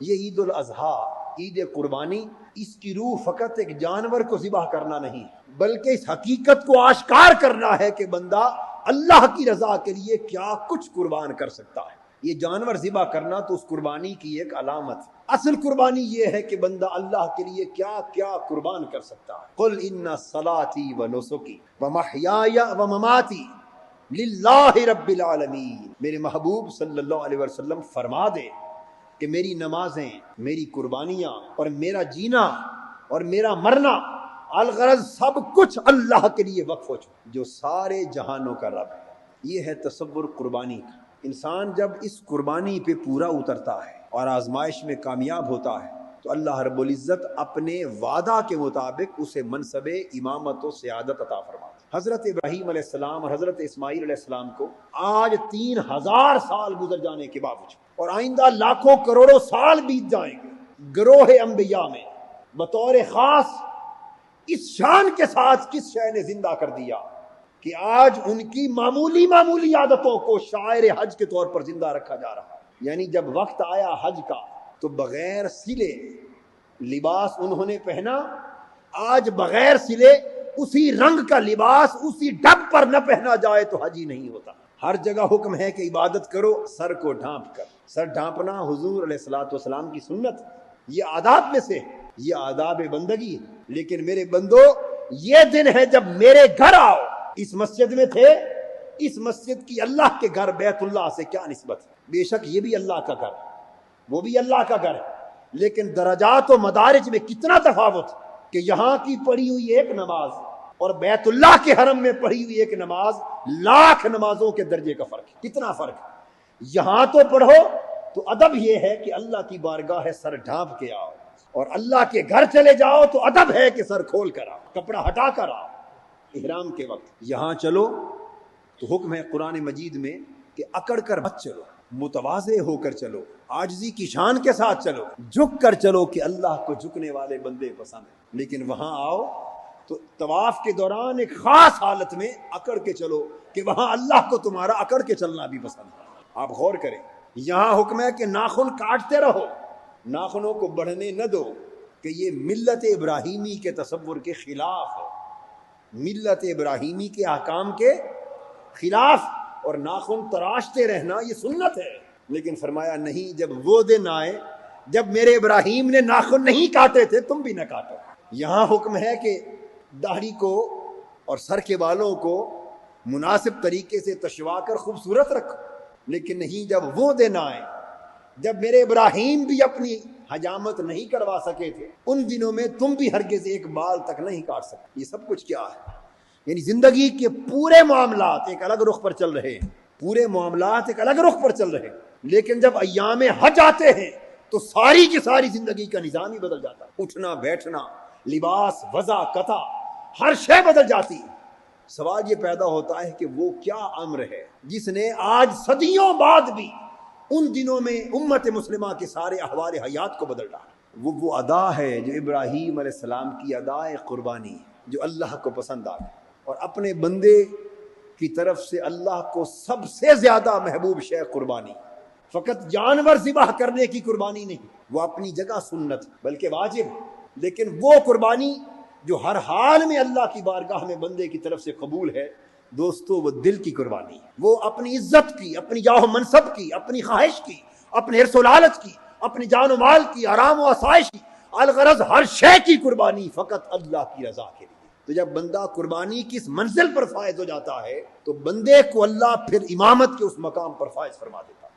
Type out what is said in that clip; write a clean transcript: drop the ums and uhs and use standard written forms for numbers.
یہ عید الاضحیٰ، عید قربانی، اس کی روح فقط ایک جانور کو ذبح کرنا نہیں بلکہ اس حقیقت کو آشکار کرنا ہے کہ بندہ اللہ کی رضا کے لیے کیا کچھ قربان کر سکتا ہے۔ یہ جانور ذبح کرنا تو اس قربانی کی ایک علامت ہے۔ اصل قربانی یہ ہے کہ بندہ اللہ کے لیے کیا کیا قربان کر سکتا ہے۔ قل ان صلاتی و نسکی و محیای و مماتی للہ رب العالمین، میرے محبوب صلی اللہ علیہ وسلم فرما دے کہ میری نمازیں، میری قربانیاں اور میرا جینا اور میرا مرنا، الغرض سب کچھ اللہ کے لیے وقف ہو چکا جو سارے جہانوں کا رب ہے۔ یہ ہے تصور قربانی کا۔ انسان جب اس قربانی پہ پورا اترتا ہے اور آزمائش میں کامیاب ہوتا ہے تو اللہ رب العزت اپنے وعدہ کے مطابق اسے منصب امامت و سیادت عطا فرماتا ہے۔ حضرت ابراہیم علیہ السلام اور حضرت اسماعیل علیہ السلام کو آج 3000 سال گزر جانے کے باوجود اور آئندہ لاکھوں کروڑوں سال بیت جائیں گے، گروہ انبیاء میں بطور خاص اس شان کے ساتھ کس شے نے زندہ کر دیا کہ آج ان کی معمولی عادتوں کو شاعر حج کے طور پر زندہ رکھا جا رہا ہے۔ یعنی جب وقت آیا حج کا تو بغیر سلے لباس انہوں نے پہنا، آج بغیر سلے اسی رنگ کا لباس اسی ڈب پر نہ پہنا جائے تو حج ہی نہیں ہوتا۔ ہر جگہ حکم ہے کہ عبادت کرو سر کو ڈھانپ کر۔ سر ڈھانپنا حضور علیہ الصلوۃ والسلام کی سنت، یہ آداب میں سے، یہ آداب بندگی ہے۔ لیکن میرے بندو، یہ دن ہے جب میرے گھر آؤ۔ اس مسجد میں تھے، اس مسجد کی اللہ کے گھر بیت اللہ سے کیا نسبت ہے؟ بے شک یہ بھی اللہ کا گھر، وہ بھی اللہ کا گھر ہے، لیکن درجات و مدارج میں کتنا تفاوت کہ یہاں کی پڑھی ہوئی ایک نماز اور بیت اللہ کے حرم میں پڑھی ہوئی ایک نماز لاکھ نمازوں کے درجے کا فرق ہے۔ کتنا فرق ہے؟ یہاں تو پڑھو تو ادب یہ ہے کہ اللہ کی بارگاہ ہے سر ڈھانپ کے آؤ، اور اللہ کے گھر چلے جاؤ تو ادب ہے کہ سر کھول کر آؤ، کپڑا ہٹا کر آؤ احرام کے وقت۔ یہاں چلو تو حکم ہے قرآن مجید میں کہ اکڑ کر مت چلو، متواضع ہو کر چلو، عاجزی کی شان کے ساتھ چلو، جھک کر چلو کہ اللہ کو جھکنے والے بندے پسند ہیں۔ لیکن وہاں آؤ تو طواف کے دوران ایک خاص حالت میں اکڑ کے چلو کہ وہاں اللہ کو تمہارا اکڑ کے چلنا بھی پسند ہے۔ آپ غور کریں، یہاں حکم ہے کہ ناخن کاٹتے رہو، ناخنوں کو بڑھنے نہ دو، کہ یہ ملت ابراہیمی کے تصور کے خلاف ہے، ملت ابراہیمی کے احکام کے خلاف، اور ناخن تراشتے رہنا یہ سنت ہے۔ لیکن فرمایا نہیں، جب وہ دن آئے جب میرے ابراہیم نے ناخن نہیں کاٹے تھے تم بھی نہ کاٹو۔ یہاں حکم ہے کہ داڑھی کو اور سر کے بالوں کو مناسب طریقے سے تشوا کر خوبصورت رکھو، لیکن نہیں، جب وہ دن آئے جب میرے ابراہیم بھی اپنی حجامت نہیں کروا سکے تھے، ان دنوں میں تم بھی ہرگز ایک بال تک نہیں کاٹ سکتے۔ یہ سب کچھ کیا ہے؟ یعنی زندگی کے پورے معاملات ایک الگ رخ پر چل رہے ہیں، پورے معاملات ایک الگ رخ پر چل رہے ہیں، لیکن جب ایام حج آتے ہیں تو ساری کی ساری زندگی کا نظام ہی بدل جاتا ہے۔ اٹھنا بیٹھنا، لباس، وضع، قطع، ہر شے بدل جاتی ہے۔ سوال یہ پیدا ہوتا ہے کہ وہ کیا امر ہے جس نے آج صدیوں بعد بھی ان دنوں میں امت مسلمہ کے سارے احوال حیات کو بدل ڈالا؟ وہ ادا ہے جو ابراہیم علیہ السلام کی ادائے قربانی ہے، جو اللہ کو پسند آ گئی، اور اپنے بندے کی طرف سے اللہ کو سب سے زیادہ محبوب شے قربانی، فقط جانور ذبح کرنے کی قربانی نہیں، وہ اپنی جگہ سنت بلکہ واجب، لیکن وہ قربانی جو ہر حال میں اللہ کی بارگاہ میں بندے کی طرف سے قبول ہے، دوستو وہ دل کی قربانی ہے۔ وہ اپنی عزت کی، اپنی جاہ و منصب کی، اپنی خواہش کی، اپنے حرص و لالچ کی، اپنی جان و مال کی، آرام و آسائش کی، الغرض ہر شے کی قربانی فقط اللہ کی رضا کے لیے۔ تو جب بندہ قربانی کی اس منزل پر فائز ہو جاتا ہے تو بندے کو اللہ پھر امامت کے اس مقام پر فائز فرما دیتا ہے۔